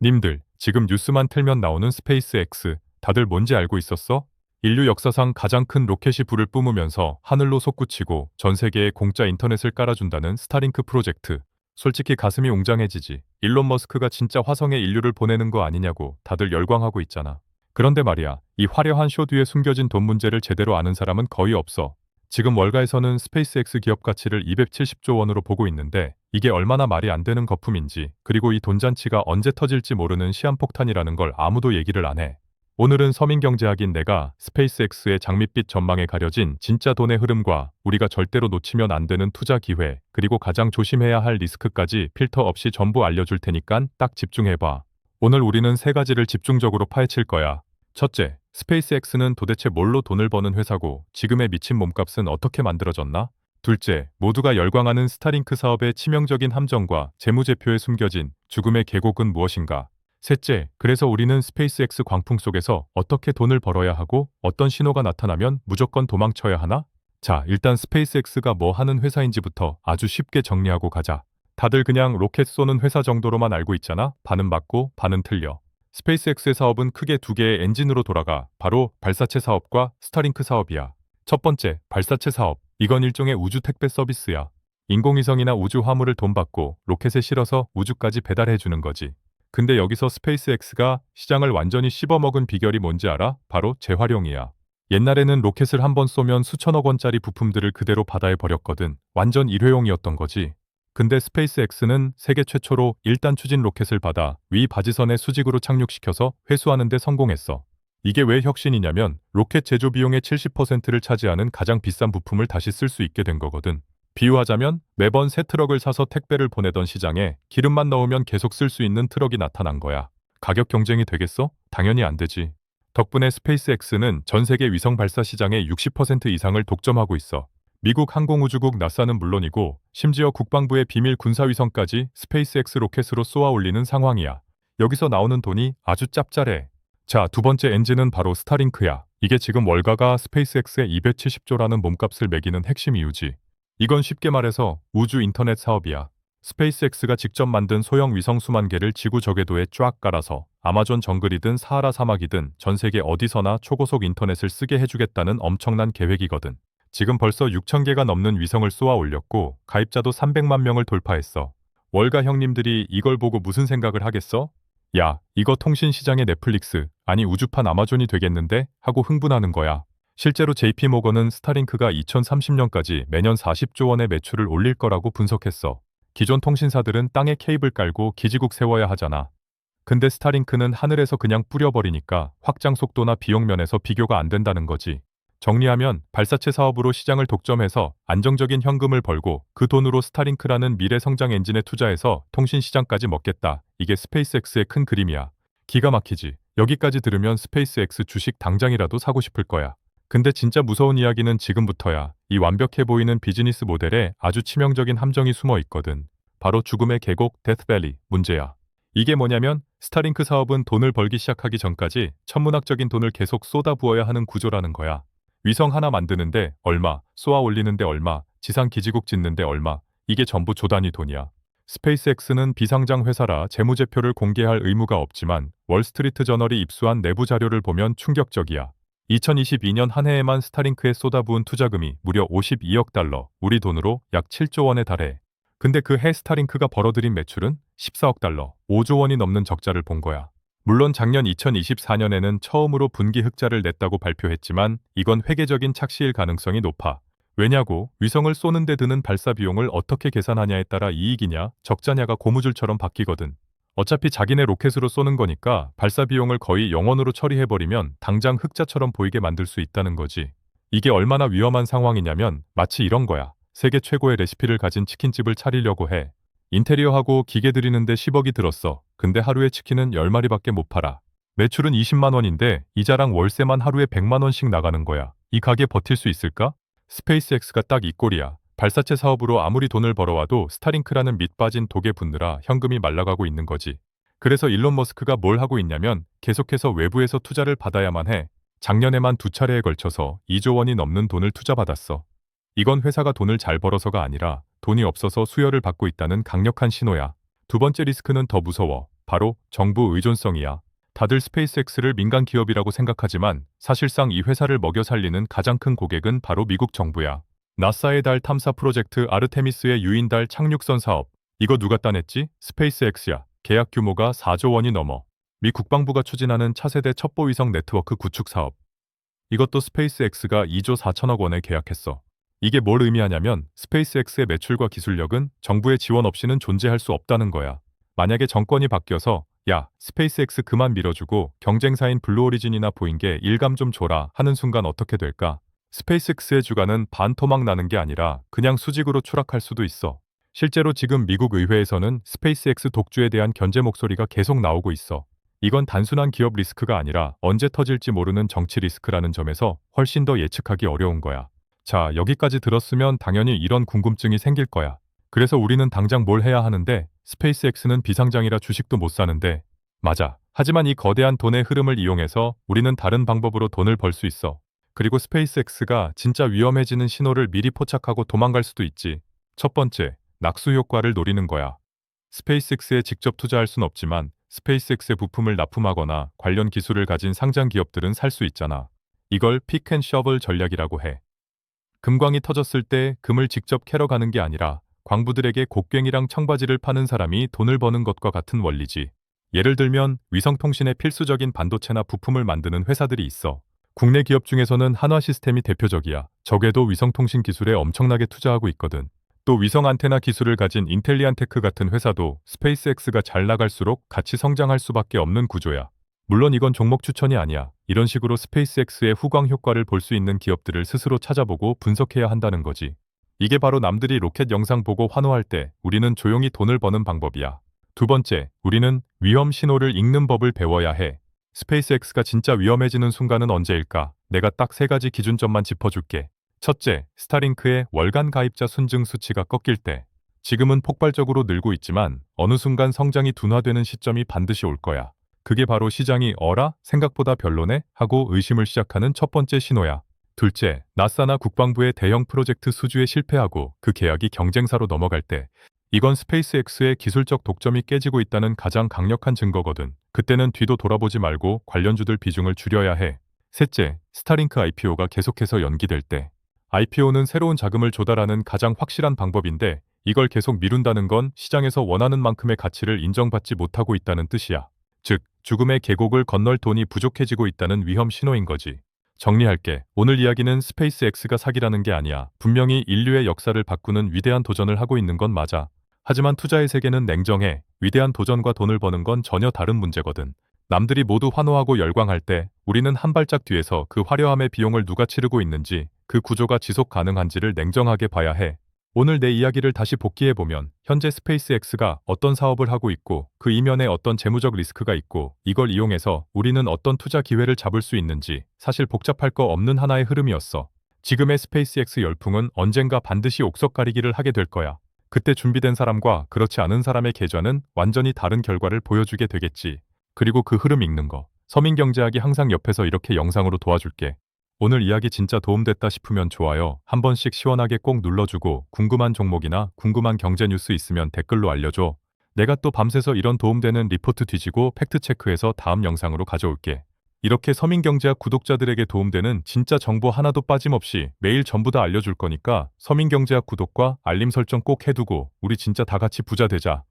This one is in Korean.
님들, 지금 뉴스만 틀면 나오는 스페이스X, 다들 뭔지 알고 있었어? 인류 역사상 가장 큰 로켓이 불을 뿜으면서 하늘로 솟구치고 전 세계에 공짜 인터넷을 깔아준다는 스타링크 프로젝트. 솔직히 가슴이 웅장해지지. 일론 머스크가 진짜 화성에 인류를 보내는 거 아니냐고 다들 열광하고 있잖아. 그런데 말이야, 이 화려한 쇼 뒤에 숨겨진 돈 문제를 제대로 아는 사람은 거의 없어. 지금 월가에서는 스페이스X 기업 가치를 270조 원으로 보고 있는데 이게 얼마나 말이 안 되는 거품인지, 그리고 이 돈잔치가 언제 터질지 모르는 시한폭탄이라는 걸 아무도 얘기를 안 해. 오늘은 서민경제학인 내가 스페이스X의 장밋빛 전망에 가려진 진짜 돈의 흐름과 우리가 절대로 놓치면 안 되는 투자 기회, 그리고 가장 조심해야 할 리스크까지 필터 없이 전부 알려줄 테니깐 딱 집중해봐. 오늘 우리는 세 가지를 집중적으로 파헤칠 거야. 첫째, 스페이스X는 도대체 뭘로 돈을 버는 회사고 지금의 미친 몸값은 어떻게 만들어졌나? 둘째, 모두가 열광하는 스타링크 사업의 치명적인 함정과 재무제표에 숨겨진 죽음의 계곡은 무엇인가? 셋째, 그래서 우리는 스페이스X 광풍 속에서 어떻게 돈을 벌어야 하고 어떤 신호가 나타나면 무조건 도망쳐야 하나? 자, 일단 스페이스X가 뭐 하는 회사인지부터 아주 쉽게 정리하고 가자. 다들 그냥 로켓 쏘는 회사 정도로만 알고 있잖아? 반은 맞고 반은 틀려. 스페이스X의 사업은 크게 두 개의 엔진으로 돌아가. 바로 발사체 사업과 스타링크 사업이야. 첫 번째, 발사체 사업. 이건 일종의 우주 택배 서비스야. 인공위성이나 우주 화물을 돈 받고 로켓에 실어서 우주까지 배달해주는 거지. 근데 여기서 스페이스X가 시장을 완전히 씹어먹은 비결이 뭔지 알아? 바로 재활용이야. 옛날에는 로켓을 한 번 쏘면 수천억 원짜리 부품들을 그대로 바다에 버렸거든. 완전 일회용이었던 거지. 근데 스페이스X는 세계 최초로 1단 추진 로켓을 받아 위 바지선에 수직으로 착륙시켜서 회수하는 데 성공했어. 이게 왜 혁신이냐면 로켓 제조 비용의 70%를 차지하는 가장 비싼 부품을 다시 쓸 수 있게 된 거거든. 비유하자면 매번 새 트럭을 사서 택배를 보내던 시장에 기름만 넣으면 계속 쓸 수 있는 트럭이 나타난 거야. 가격 경쟁이 되겠어? 당연히 안 되지. 덕분에 스페이스X는 전 세계 위성 발사 시장의 60% 이상을 독점하고 있어. 미국 항공우주국 나사는 물론이고 심지어 국방부의 비밀 군사위성까지 스페이스X 로켓으로 쏘아 올리는 상황이야. 여기서 나오는 돈이 아주 짭짤해. 자, 두 번째 엔진은 바로 스타링크야. 이게 지금 월가가 스페이스X의 270조라는 몸값을 매기는 핵심 이유지. 이건 쉽게 말해서 우주 인터넷 사업이야. 스페이스X가 직접 만든 소형 위성 수만 개를 지구 저궤도에 쫙 깔아서 아마존 정글이든 사하라 사막이든 전 세계 어디서나 초고속 인터넷을 쓰게 해주겠다는 엄청난 계획이거든. 지금 벌써 6,000개가 넘는 위성을 쏘아 올렸고 가입자도 300만 명을 돌파했어. 월가 형님들이 이걸 보고 무슨 생각을 하겠어? 야, 이거 통신 시장의 넷플릭스, 아니 우주판 아마존이 되겠는데? 하고 흥분하는 거야. 실제로 JP모건은 스타링크가 2030년까지 매년 40조 원의 매출을 올릴 거라고 분석했어. 기존 통신사들은 땅에 케이블 깔고 기지국 세워야 하잖아. 근데 스타링크는 하늘에서 그냥 뿌려버리니까 확장 속도나 비용 면에서 비교가 안 된다는 거지. 정리하면 발사체 사업으로 시장을 독점해서 안정적인 현금을 벌고 그 돈으로 스타링크라는 미래 성장 엔진에 투자해서 통신 시장까지 먹겠다. 이게 스페이스X의 큰 그림이야. 기가 막히지. 여기까지 들으면 스페이스X 주식 당장이라도 사고 싶을 거야. 근데 진짜 무서운 이야기는 지금부터야. 이 완벽해 보이는 비즈니스 모델에 아주 치명적인 함정이 숨어 있거든. 바로 죽음의 계곡 데스밸리 문제야. 이게 뭐냐면 스타링크 사업은 돈을 벌기 시작하기 전까지 천문학적인 돈을 계속 쏟아부어야 하는 구조라는 거야. 위성 하나 만드는데 얼마, 쏘아 올리는데 얼마, 지상 기지국 짓는데 얼마, 이게 전부 조단위 돈이야. 스페이스X는 비상장 회사라 재무제표를 공개할 의무가 없지만 월스트리트 저널이 입수한 내부 자료를 보면 충격적이야. 2022년 한 해에만 스타링크에 쏟아부은 투자금이 무려 52억 달러, 우리 돈으로 약 7조 원에 달해. 근데 그 해 스타링크가 벌어들인 매출은 14억 달러, 5조 원이 넘는 적자를 본 거야. 물론 작년 2024년에는 처음으로 분기 흑자를 냈다고 발표했지만 이건 회계적인 착시일 가능성이 높아. 왜냐고? 위성을 쏘는데 드는 발사 비용을 어떻게 계산하냐에 따라 이익이냐, 적자냐가 고무줄처럼 바뀌거든. 어차피 자기네 로켓으로 쏘는 거니까 발사 비용을 거의 0원으로 처리해버리면 당장 흑자처럼 보이게 만들 수 있다는 거지. 이게 얼마나 위험한 상황이냐면 마치 이런 거야. 세계 최고의 레시피를 가진 치킨집을 차리려고 해. 인테리어하고 기계 들이는데 10억이 들었어. 근데 하루에 치킨은 10마리밖에 못 팔아. 매출은 20만 원인데 이자랑 월세만 하루에 100만 원씩 나가는 거야. 이 가게 버틸 수 있을까? 스페이스X가 딱 이 꼴이야. 발사체 사업으로 아무리 돈을 벌어와도 스타링크라는 밑 빠진 독에 붙느라 현금이 말라가고 있는 거지. 그래서 일론 머스크가 뭘 하고 있냐면 계속해서 외부에서 투자를 받아야만 해. 작년에만 2차례에 걸쳐서 2조 원이 넘는 돈을 투자받았어. 이건 회사가 돈을 잘 벌어서가 아니라 돈이 없어서 수혈을 받고 있다는 강력한 신호야. 두 번째 리스크는 더 무서워. 바로 정부 의존성이야. 다들 스페이스X를 민간 기업이라고 생각하지만 사실상 이 회사를 먹여 살리는 가장 큰 고객은 바로 미국 정부야. 나사의 달 탐사 프로젝트 아르테미스의 유인달 착륙선 사업. 이거 누가 따냈지? 스페이스X야. 계약 규모가 4조 원이 넘어. 미 국방부가 추진하는 차세대 첩보위성 네트워크 구축 사업. 이것도 스페이스X가 2조 4천억 원에 계약했어. 이게 뭘 의미하냐면 스페이스X의 매출과 기술력은 정부의 지원 없이는 존재할 수 없다는 거야. 만약에 정권이 바뀌어서 야, 스페이스X 그만 밀어주고 경쟁사인 블루오리진이나 보잉게 일감 좀 줘라 하는 순간 어떻게 될까? 스페이스X의 주가는 반토막 나는 게 아니라 그냥 수직으로 추락할 수도 있어. 실제로 지금 미국 의회에서는 스페이스X 독주에 대한 견제 목소리가 계속 나오고 있어. 이건 단순한 기업 리스크가 아니라 언제 터질지 모르는 정치 리스크라는 점에서 훨씬 더 예측하기 어려운 거야. 자, 여기까지 들었으면 당연히 이런 궁금증이 생길 거야. 그래서 우리는 당장 뭘 해야 하는데 스페이스X는 비상장이라 주식도 못 사는데 맞아. 하지만 이 거대한 돈의 흐름을 이용해서 우리는 다른 방법으로 돈을 벌 수 있어. 그리고 스페이스X가 진짜 위험해지는 신호를 미리 포착하고 도망갈 수도 있지. 첫 번째, 낙수 효과를 노리는 거야. 스페이스X에 직접 투자할 순 없지만 스페이스X의 부품을 납품하거나 관련 기술을 가진 상장 기업들은 살 수 있잖아. 이걸 픽앤셔블 전략이라고 해. 금광이 터졌을 때 금을 직접 캐러 가는 게 아니라 광부들에게 곡괭이랑 청바지를 파는 사람이 돈을 버는 것과 같은 원리지. 예를 들면 위성통신에 필수적인 반도체나 부품을 만드는 회사들이 있어. 국내 기업 중에서는 한화시스템이 대표적이야. 적에도 위성통신 기술에 엄청나게 투자하고 있거든. 또 위성 안테나 기술을 가진 인텔리안테크 같은 회사도 스페이스X가 잘 나갈수록 같이 성장할 수밖에 없는 구조야. 물론 이건 종목 추천이 아니야. 이런 식으로 스페이스X의 후광 효과를 볼 수 있는 기업들을 스스로 찾아보고 분석해야 한다는 거지. 이게 바로 남들이 로켓 영상 보고 환호할 때 우리는 조용히 돈을 버는 방법이야. 두 번째, 우리는 위험 신호를 읽는 법을 배워야 해. 스페이스X가 진짜 위험해지는 순간은 언제일까? 내가 딱 세 가지 기준점만 짚어줄게. 첫째, 스타링크의 월간 가입자 순증 수치가 꺾일 때. 지금은 폭발적으로 늘고 있지만 어느 순간 성장이 둔화되는 시점이 반드시 올 거야. 그게 바로 시장이 어라? 생각보다 별로네? 하고 의심을 시작하는 첫 번째 신호야. 둘째, 나사나 국방부의 대형 프로젝트 수주에 실패하고 그 계약이 경쟁사로 넘어갈 때. 이건 스페이스X의 기술적 독점이 깨지고 있다는 가장 강력한 증거거든. 그때는 뒤도 돌아보지 말고 관련주들 비중을 줄여야 해. 셋째, 스타링크 IPO가 계속해서 연기될 때. IPO는 새로운 자금을 조달하는 가장 확실한 방법인데 이걸 계속 미룬다는 건 시장에서 원하는 만큼의 가치를 인정받지 못하고 있다는 뜻이야. 즉, 죽음의 계곡을 건널 돈이 부족해지고 있다는 위험 신호인 거지. 정리할게. 오늘 이야기는 스페이스X가 사기라는 게 아니야. 분명히 인류의 역사를 바꾸는 위대한 도전을 하고 있는 건 맞아. 하지만 투자의 세계는 냉정해. 위대한 도전과 돈을 버는 건 전혀 다른 문제거든. 남들이 모두 환호하고 열광할 때 우리는 한 발짝 뒤에서 그 화려함의 비용을 누가 치르고 있는지, 그 구조가 지속 가능한지를 냉정하게 봐야 해. 오늘 내 이야기를 다시 복기해보면 현재 스페이스X가 어떤 사업을 하고 있고 그 이면에 어떤 재무적 리스크가 있고 이걸 이용해서 우리는 어떤 투자 기회를 잡을 수 있는지 사실 복잡할 거 없는 하나의 흐름이었어. 지금의 스페이스X 열풍은 언젠가 반드시 옥석 가리기를 하게 될 거야. 그때 준비된 사람과 그렇지 않은 사람의 계좌는 완전히 다른 결과를 보여주게 되겠지. 그리고 그 흐름 읽는 거. 서민경제학이 항상 옆에서 이렇게 영상으로 도와줄게. 오늘 이야기 진짜 도움됐다 싶으면 좋아요 한 번씩 시원하게 꼭 눌러주고 궁금한 종목이나 궁금한 경제 뉴스 있으면 댓글로 알려줘. 내가 또 밤새서 이런 도움되는 리포트 뒤지고 팩트체크해서 다음 영상으로 가져올게. 이렇게 서민경제학 구독자들에게 도움되는 진짜 정보 하나도 빠짐없이 매일 전부 다 알려줄 거니까 서민경제학 구독과 알림 설정 꼭 해두고 우리 진짜 다 같이 부자 되자.